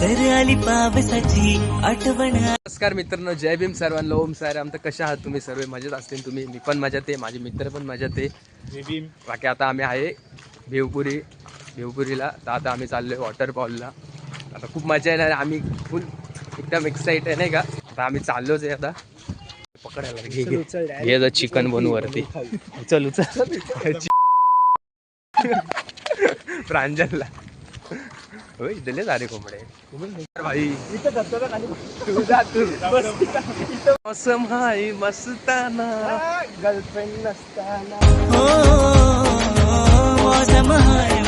घर आली पावसाची आठवण. नमस्कार मित्रांनो, जय भीम सर्वांना. ओम साईराम. तर कशा आहात तुम्ही? सर्व मजेत असतील तुम्ही. मी पण मजेत आहे, माझे मित्र पण मजेत आहे. जय भीम. बाकी आता आम्ही आहे भिवपुरीला. तर आता आम्ही चाललोय वॉटरफॉलला. आता खूप मजा येणार. आम्ही फुल एकदम एक्साइट आहे नाही का. आता आम्ही चाललोच आहे. आता पकडायला घे चिकन बनवू वरती. उचल उचल प्रांजलला. होय दिले सारे कोंबडे भाई. मौसम हाय मस्ताना, गर्लफ्रेंड नसताना. हो मौसम हाय